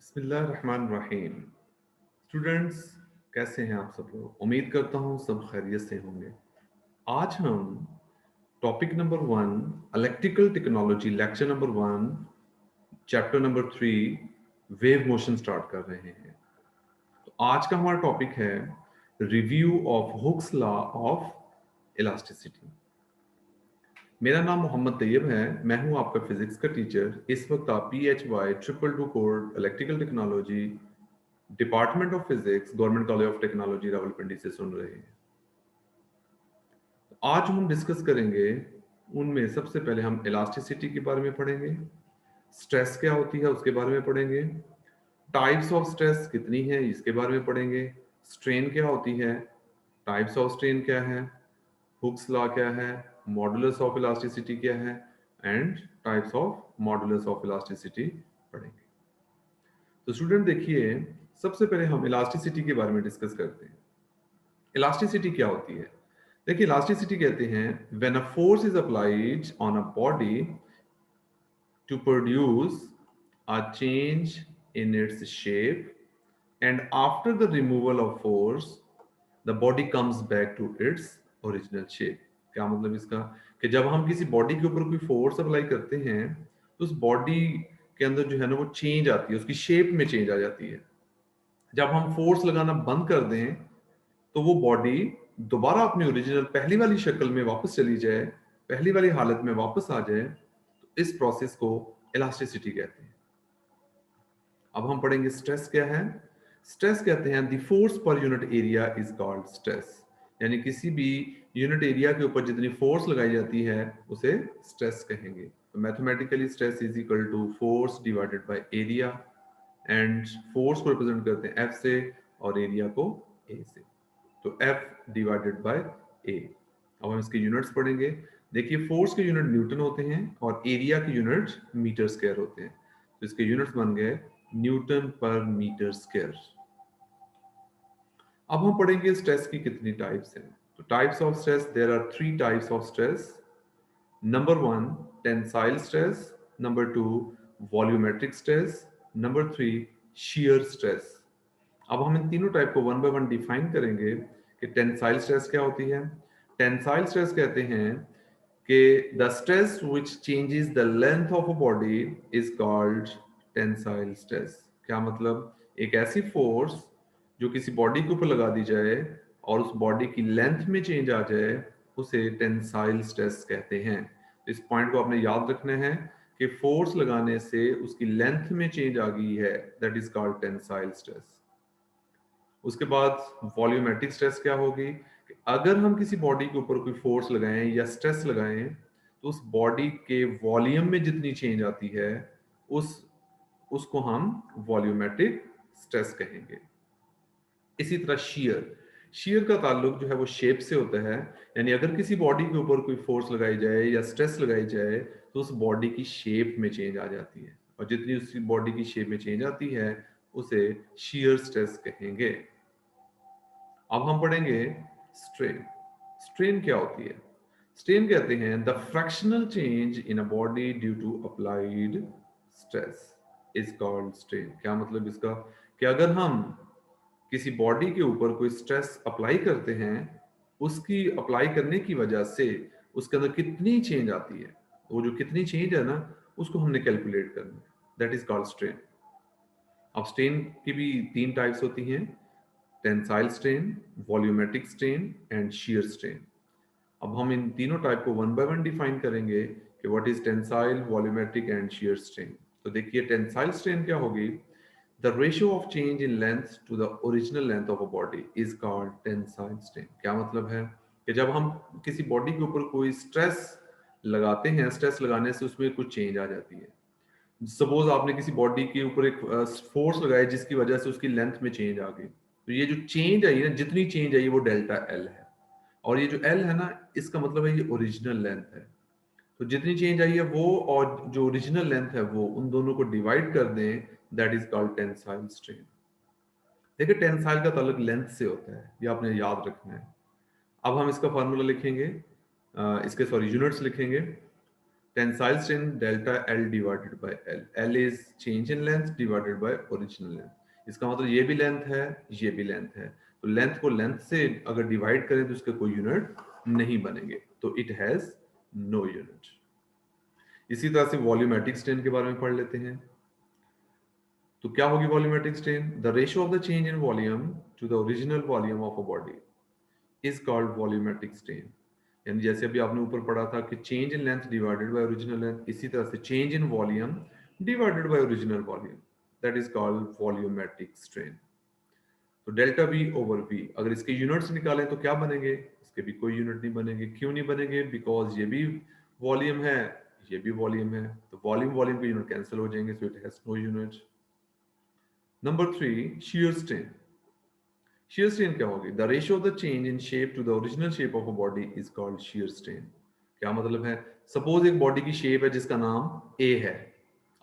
बिस्मिल्लाहिर्रहमानिर्रहीम। स्टूडेंट्स, कैसे हैं आप सब लोग? उम्मीद करता हूँ सब खैरियत से होंगे। आज हम topic number 1 electrical technology lecture number 1 chapter number 3 wave motion start कर रहे हैं। तो आज का हमारा टॉपिक है review of Hooke's law of elasticity. मेरा नाम मोहम्मद तैयब है। मैं हूं आपका फिजिक्स का टीचर। इस वक्त आप PHY triple two code electrical technology department of physics government college of technology Rawalpindi से सुन रहे हैं। आज हम डिस्कस करेंगे, उनमें सबसे पहले हम इलास्टिसिटी के बारे में पढ़ेंगे, स्ट्रेस क्या होती है उसके बारे में पढ़ेंगे, टाइप्स ऑफ स्ट्रेस कितनी है इसके बारे में पढ़ेंगे, स्ट्रेन क्या होती है, टाइप्स ऑफ स्ट्रेन क्या है, हुक्स लॉ क्या है, मॉडुलस ऑफ इलास्टिसिटी क्या है and types of modulus of elasticity पढ़ेंगे। तो स्टूडेंट देखिए, सबसे पहले हम इलास्टिसिटी के बारे में डिस्कस करते हैं। इलास्टिसिटी क्या होती है? देखिए, इलास्टिसिटी कहते हैं when a force is applied on a body to produce a change in its shape and after the removal of force the body comes back to its original shape. क्या मतलब इसका? कि जब हम किसी बॉडी के ऊपर कोई फोर्स अप्लाई करते हैं तो उस बॉडी के अंदर जो है ना वो चेंज आती है, उसकी शेप में चेंज आ जाती है। जब हम फोर्स लगाना बंद कर दें तो वो बॉडी दोबारा अपनी ओरिजिनल पहली वाली शक्ल में वापस चली जाए, पहली वाली हालत में वापस आ जाए, तो इस प्रोसेस को इलास्टिसिटी कहते हैं। अब हम पढ़ेंगे स्ट्रेस क्या है। स्ट्रेस कहते हैं the force per unit area is called stress, यानी किसी भी यूनिट एरिया के ऊपर जितनी फोर्स लगाई जाती है उसे स्ट्रेस कहेंगे। तो mathematically stress is equal to force divided by area, and force को रिप्रेजेंट करते हैं F से और एरिया को A से, तो F डिवाइडेड बाय A। अब हम इसके यूनिट्स पढ़ेंगे। देखिए, फोर्स के यूनिट न्यूटन होते हैं और एरिया के यूनिट मीटर स्क्वायर होते हैं, तो इसके यूनिट्स बन गए न्यूटन पर मीटर स्क्वायर। अब हम पढ़ेंगे स्ट्रेस की कितनी टाइप्स हैं। तो types of stress, there are 3 types of stress. Number 1 tensile stress, number 2 volumetric stress, number 3 shear stress. अब हम इन तीनों टाइप को वन बाय वन डिफाइन करेंगे कि टेंसाइल स्ट्रेस क्या होती है। टेंसाइल स्ट्रेस कहते हैं कि the stress which changes the length of a body is called tensile stress. क्या मतलब? एक ऐसी फोर्स जो किसी बॉडी के ऊपर लगा दी जाए और उस बॉडी की लेंथ में चेंज आ जाए उसे टेंसाइल स्ट्रेस कहते हैं। इस पॉइंट को आपने याद रखना है कि फोर्स लगाने से उसकी लेंथ में चेंज आ गई है, that is called tensile stress. उसके बाद वॉल्यूमेट्रिक स्ट्रेस क्या होगी कि अगर हम किसी बॉडी के ऊपर कोई फोर्स लगाएं या स्ट्रेस लगाएं तो उस बॉडी के वॉल्यूम में जितनी चेंज आती है उस उसको हम वॉल्यूमेट्रिक स्ट्रेस कहेंगे। इसी तरह शियर, शियर का ताल्लुक जो है वो शेप से होता है, यानी अगर किसी बॉडी के ऊपर कोई फोर्स लगाई जाए या स्ट्रेस लगाई जाए तो उस बॉडी की शेप में चेंज आ जाती है, और जितनी उसकी बॉडी की शेप में चेंज आती है उसे शियर स्ट्रेस कहेंगे। अब हम पढ़ेंगे स्ट्रेन। स्ट्रेन क्या होती है? स्ट्रेन कहते हैं the fractional change in a body due to applied stress is called strain. क्या मतलब इसका? कि अगर हम किसी बॉडी के ऊपर कोई स्ट्रेस अप्लाई करते हैं, उसकी अप्लाई करने की वजह से उसके अंदर कितनी चेंज आती है, वो जो कितनी चेंज है ना उसको हमने कैलकुलेट करना है, दैट इज कॉल्ड स्ट्रेन। अब स्ट्रेन की भी 3 टाइप्स होती हैं, tensile strain, volumetric strain and shear strain. अब हम इन तीनों टाइप को वन बाय वन डिफाइन करेंगे कि what is tensile, volumetric and shear strain. तो देखिए, टेंसाइल स्ट्रेन क्या होगी? The ratio of change in length to the original length of a body is called tensile strain. क्या मतलब है कि जब हम किसी बॉडी के ऊपर कोई स्ट्रेस लगाते हैं, स्ट्रेस लगाने से उसमें कुछ चेंज आ जाती है। सपोज आपने किसी बॉडी के ऊपर एक फोर्स लगाया जिसकी वजह से उसकी लेंथ में चेंज आ गई, तो ये जो चेंज आई ना, जितनी चेंज आई वो डेल्टा एल है, और ये जो एल है ना इसका मतलब है ये ओरिजिनल लेंथ है। तो जितनी चेंज आई है वो और जो ओरिजिनल लेंथ है वो, उन दोनों को डिवाइड कर दें, that is called tensile strain. देखिए, टेंसाइल का ताल्लुक लेंथ से होता है, ये आपने याद रखना है। अब हम इसका फार्मूला लिखेंगे, इसके सॉरी यूनिट्स लिखेंगे। Tensile strain delta L divided by L, L is change in length divided by original length. इसका मतलब ये भी लेंथ है, ये भी लेंथ है, तो लेंथ को लेंथ से अगर डिवाइड करें तो इसके कोई यूनिट नहीं बनेंगे, तो इट हैज नो यूनिट। इसी तरह से वॉल्यूमेट्रिक स्ट्रेन के बारे में पढ़ लेते हैं। तो क्या होगी volumetric strain? The ratio of the change in volume to the original volume of a body is called volumetric strain. यानी जैसे अभी आपने ऊपर पढ़ा था कि change in length divided by original length, इसी तरह से change in volume divided by original volume, that is called volumetric strain. तो डेल्टा वी ओवर वी, अगर इसके यूनिट्स निकालें तो क्या बनेंगे? इसके भी कोई यूनिट नहीं बनेंगे। क्यों नहीं बनेंगे? बिकॉज ये भी वॉल्यूम है, ये भी वॉल्यूम है, तो वॉल्यूम वॉल्यूम के यूनिट कैंसिल हो जाएंगे, so it has no unit. Number 3, shear strain। shear strain क्या होगी? The ratio of the change in shape to the original shape of a body is called shear strain। क्या मतलब है? Suppose एक body की shape है जिसका नाम A है,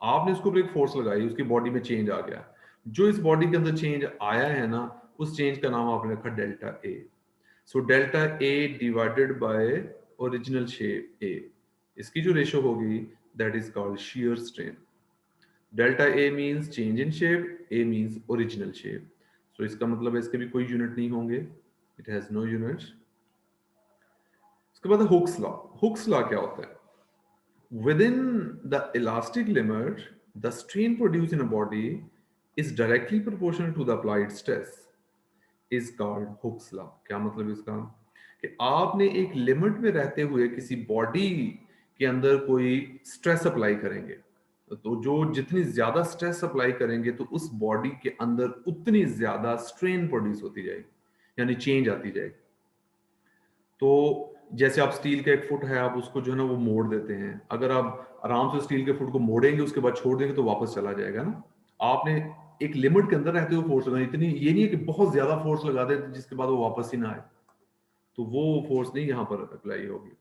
आपने उसके ऊपर एक फोर्स लगाई, उसकी बॉडी में चेंज आ गया। जो इस बॉडी के अंदर चेंज आया है ना, उस चेंज का नाम आपने रखा delta a. So delta a divided by original shape a, इसकी जो रेशियो होगी that is called shear strain। Delta a means change in shape, a means original shape. So इसका मतलब है इसके भी कोई यूनिट नहीं होंगे, इट हैज नो यूनिट। उसके बाद हुक्स लॉ। हुक्स लॉ क्या होता है? Within the elastic limit the strain produce in a body is directly proportional to the applied stress is called Hooke's law. क्या मतलब इसका? कि आपने एक लिमिट में रहते हुए किसी बॉडी के अंदर कोई स्ट्रेस अप्लाई करेंगे, तो जो जितनी ज्यादा स्ट्रेस अप्लाई करेंगे तो उस बॉडी के अंदर उतनी ज्यादा स्ट्रेन प्रोड्यूस होती जाएगी, यानी चेंज आती जाएगी। तो जैसे आप स्टील का एक फुट है, आप उसको जो है ना वो मोड़ देते हैं, अगर आप आराम से स्टील के फुट को मोड़ेंगे उसके बाद छोड़ देंगे तो वापस चला जाएगा ना। आपने एक लिमिट के अंदर रहते हुए फोर्स लगाना, इतनी ये नहीं है कि बहुत ज्यादा फोर्स लगा दे जिसके बाद वो वापस ही ना आए, तो वो फोर्स नहीं यहाँ पर अप्लाई होगी।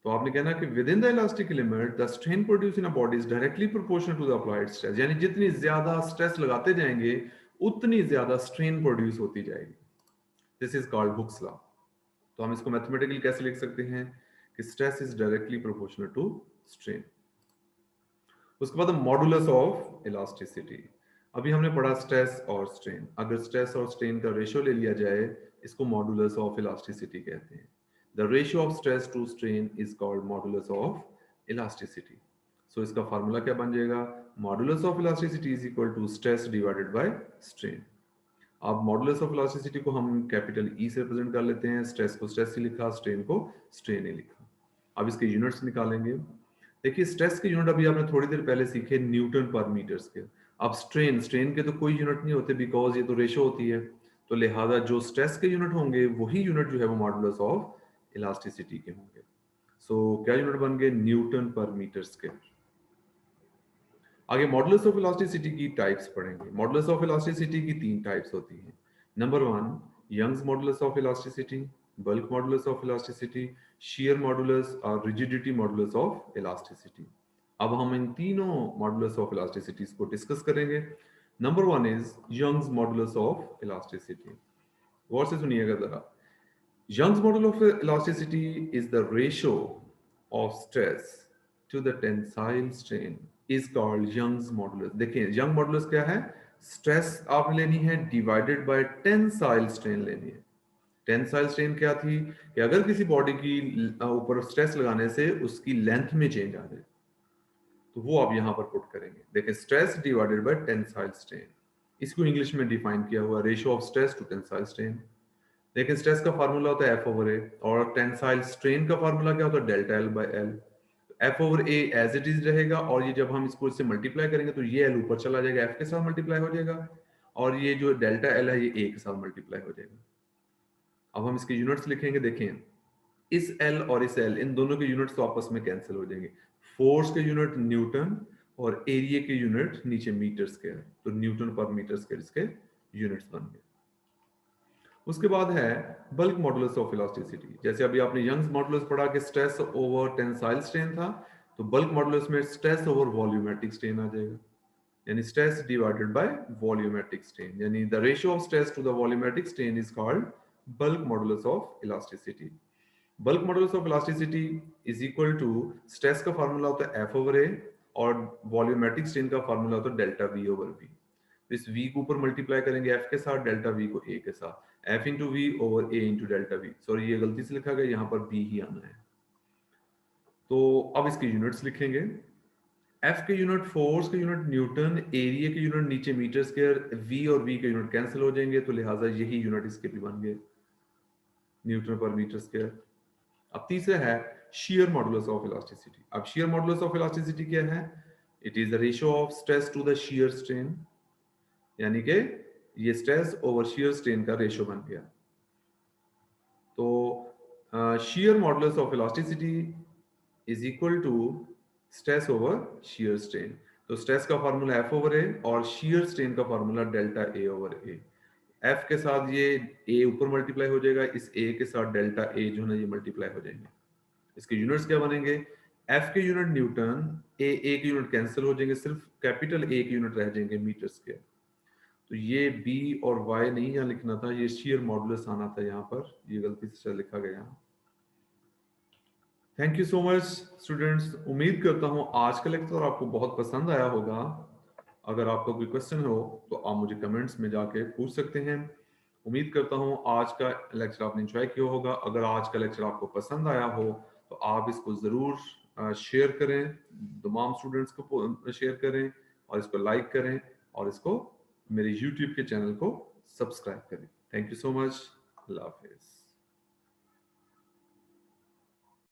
तो आपने कहना कि within the elastic limit the strain produce in a body is directly proportional to the applied stress, यानी जितनी ज्यादा स्ट्रेस लगाते जाएंगे उतनी ज्यादा स्ट्रेन प्रोड्यूस होती जाएगी। This is called Hooke's law. तो हम इसको मैथमेटिकली कैसे लिख सकते हैं कि stress is directly proportional to strain. उसके बाद मॉडुलस ऑफ इलास्टिसिटी। अभी हमने पढ़ा स्ट्रेस और स्ट्रेन, अगर स्ट्रेस और स्ट्रेन का रेशियो ले लिया जाए इसको मॉडुलस ऑफ इलास्टिसिटी कहते हैं। The ratio of stress to strain is called modulus of elasticity. So इसका फार्मूला क्या बन जाएगा? Modulus of elasticity is equal to stress divided by strain. अब मॉडुलस ऑफ इलास्टिसिटी को हम कैपिटल ई से रिप्रेजेंट कर लेते हैं, स्ट्रेस को स्ट्रेस से लिखा, स्ट्रेन को स्ट्रेन ही लिखा। अब इसके यूनिट्स निकालेंगे। देखिए स्ट्रेस के यूनिट अभी आपने थोड़ी देर पहले सीखे न्यूटन पर मीटर स्क्वायर। अब स्ट्रेन, स्ट्रेन के तो कोई यूनिट नहीं होते बिकॉज ये तो रेशो होती है, तो लिहाजा जो स्ट्रेस के यूनिट होंगे वही यूनिट जो है वो मॉडुलस ऑफ इलास्टिसिटी के होंगे। सो क्या यूनिट बन गए? Newton per metre square. आगे मॉडुलस ऑफ इलास्टिसिटी की टाइप्स पढ़ेंगे। मॉडुलस ऑफ इलास्टिसिटी की 3 टाइप्स होती हैं। Number 1, Young's modulus of elasticity, bulk modulus of elasticity, shear modulus और रिजिडिटी मॉडुलस ऑफ इलास्टिसिटी। अब हम इन तीनों मॉडुलस ऑफ इलास्टिसिटीज को डिस्कस करेंगे। Number 1 is Young's modulus of elasticity. गौर से सुनिएगा जरा। Young's model of elasticity is the ratio of stress to the tensile strain is called Young's modulus। देखिए Young modulus क्या है? स्ट्रेस आपने लेनी है डिवाइडेड बाय टेंसाइल स्ट्रेन लेनी है। टेंसाइल स्ट्रेन क्या थी कि अगर किसी बॉडी की ऊपर स्ट्रेस लगाने से उसकी लेंथ में चेंज आ जाए, तो वो आप यहां पर पुट करेंगे। देखिए stress divided by tensile strain, इसको इंग्लिश में डिफाइन किया हुआ ratio of stress to tensile strain. लेकिन स्ट्रेस का फार्मूला होता है एफ ओवर ए, और टेंसाइल स्ट्रेन का फार्मूला क्या होता है? Delta L by L. F over A as it is रहेगा, और ये जब हम इसको इससे मल्टीप्लाई करेंगे तो ये एल ऊपर चला जाएगा, एफ के साथ मल्टीप्लाई हो जाएगा, और ये जो डेल्टा एल है ये ए के साथ मल्टीप्लाई हो जाएगा। अब हम इसके यूनिट्स लिखेंगे। देखें इस एल और इस एल, इन दोनों के यूनिट्स तो आपस में कैंसिल हो जाएंगे। फोर्स के यूनिट न्यूटन और एरिया के यूनिट नीचे मीटर स्क्वायर, तो न्यूटन पर मीटर स्क्वायर इसके यूनिट्स बन गए। उसके बाद है बल्क मॉडुलस ऑफ इलास्टिसिटी। जैसे अभी आपने यंग्स मॉडुलस पढ़ा कि स्ट्रेस ओवर टेंसाइल स्ट्रेन था, तो बल्क मॉडुलस में स्ट्रेस ओवर वॉल्यूमेट्रिक स्ट्रेन आ जाएगा, यानी stress divided by volumetric strain, यानी the ratio of stress to the volumetric strain is called bulk modulus of elasticity. Bulk modulus of elasticity is equal to stress का formula होता है F over ए और volumetric strain का formula होता है delta V over we. इस v को ऊपर मल्टीप्लाई करेंगे f के साथ, डेल्टा v को a के साथ, f into V over a into delta V. Sorry ये गलती से लिखा गया, यहाँ पर b ही आना है। तो अब इसके यूनिट्स लिखेंगे। f के यूनिट फोर्स के यूनिट न्यूटन, एरिया के यूनिट नीचे मीटर स्क्वायर, v और v के यूनिट कैंसिल हो जाएंगे, तो लिहाजा यही यूनिट इसके भी बन गए, न्यूटन पर मीटर स्क्वायर। अब तीसरा है shear modulus of elasticity। अब shear modulus of elasticity क्या है? It is the ratio of stress to the shear strain, यानी कि ये स्ट्रेस ओवर shear strain का रेशियो बन गया। तो shear modulus of elasticity is equal to stress over shear strain। तो स्ट्रेस का फार्मूला F ओवर A और shear strain का formula delta A over A। F के साथ ये A ऊपर मल्टीप्लाई हो जाएगा, इस A के साथ डेल्टा A जो है ना ये मल्टीप्लाई हो जाएंगे। इसके यूनिट्स क्या बनेंगे? F के यूनिट न्यूटन, A के यूनिट कैंसिल हो जाएंगे, सिर्फ कैपिटल A के यूनिट रह जाएंगे मीटर स्क्वायर। तो ये B और Y नहीं यहाँ लिखना था, ये shear मॉडुलस आना था यहाँ पर, ये गलती से लिखा गया। Thank you so much students. उम्मीद करता हूँ आज का लेक्चर आपको बहुत पसंद आया होगा। अगर आपका कोई क्वेश्चन हो तो आप मुझे कमेंट्स में जाके पूछ सकते हैं। उम्मीद करता हूँ आज का लेक्चर आपने एंजॉय किया होगा। अगर आज का लेक्चर आपको पसंद आया हो तो आप इसको ज़रूर शेयर करें, तमाम स्टूडेंट्स को शेयर करें और इसको लाइक करें और इसको मेरे यूट्यूब के चैनल को सब्सक्राइब करें। Thank you so much. अल्लाह हाफिज़।